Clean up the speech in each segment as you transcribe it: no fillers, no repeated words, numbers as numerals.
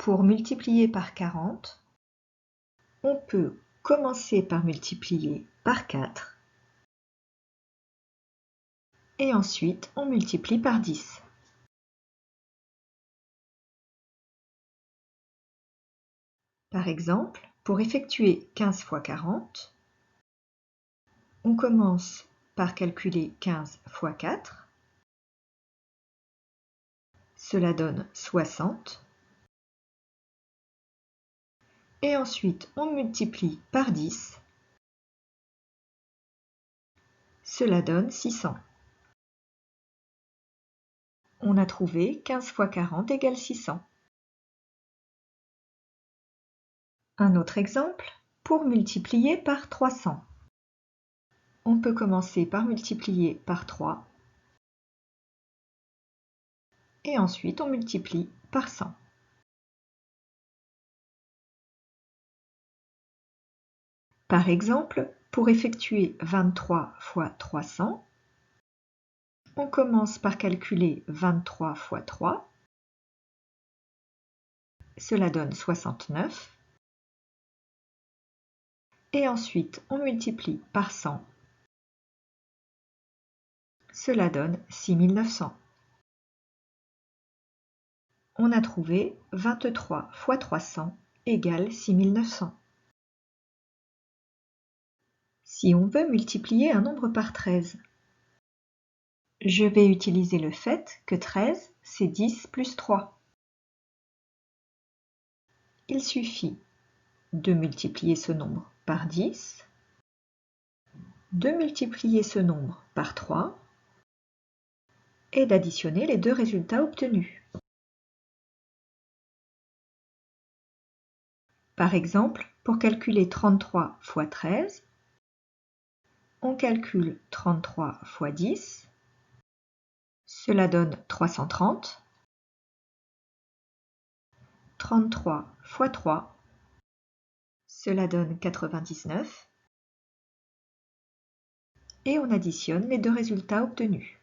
Pour multiplier par 40, on peut commencer par multiplier par 4 et ensuite on multiplie par 10. Par exemple, pour effectuer 15 fois 40, on commence par calculer 15 fois 4, cela donne 60, et ensuite on multiplie par 10, cela donne 600. On a trouvé 15 fois 40 égale 600. Un autre exemple, pour multiplier par 300. On peut commencer par multiplier par 3 et ensuite on multiplie par 100. Par exemple, pour effectuer 23 fois 300, on commence par calculer 23 fois 3, cela donne 69, et ensuite on multiplie par 100, cela donne 6900. On a trouvé 23 fois 300 égale 6900. Si on veut multiplier un nombre par 13, je vais utiliser le fait que 13, c'est 10 plus 3. Il suffit de multiplier ce nombre par 10, de multiplier ce nombre par 3 et d'additionner les deux résultats obtenus. Par exemple, pour calculer 33 fois 13, on calcule 33 fois 10, cela donne 330. 33 fois 3, cela donne 99. Et on additionne les deux résultats obtenus.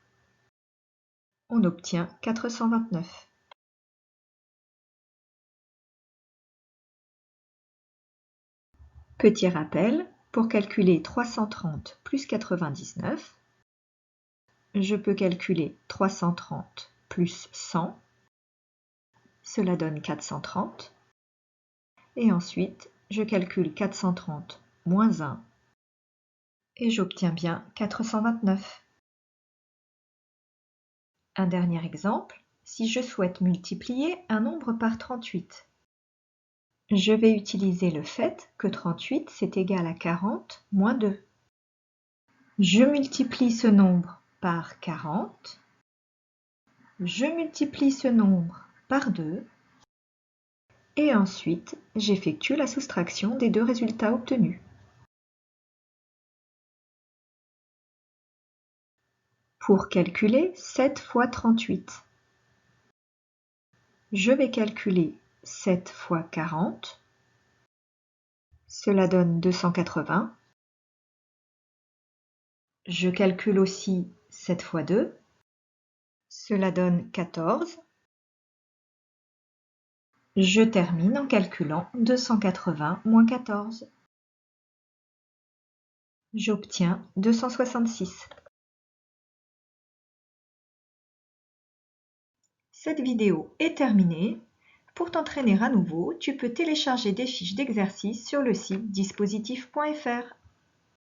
On obtient 429. Petit rappel, pour calculer 330 plus 99, je peux calculer 330 plus 100, cela donne 430, et ensuite je calcule 430 moins 1, et j'obtiens bien 429. Un dernier exemple, si je souhaite multiplier un nombre par 38. Je vais utiliser le fait que 38 c'est égal à 40 moins 2. Je multiplie ce nombre par 40, je multiplie ce nombre par 2, et ensuite j'effectue la soustraction des deux résultats obtenus. Pour calculer 7 fois 38, je vais calculer 7 fois 40, cela donne 280. Je calcule aussi 7 fois 2, cela donne 14. Je termine en calculant 280 moins 14. J'obtiens 266. Cette vidéo est terminée. Pour t'entraîner à nouveau, tu peux télécharger des fiches d'exercices sur le site dispositif.fr.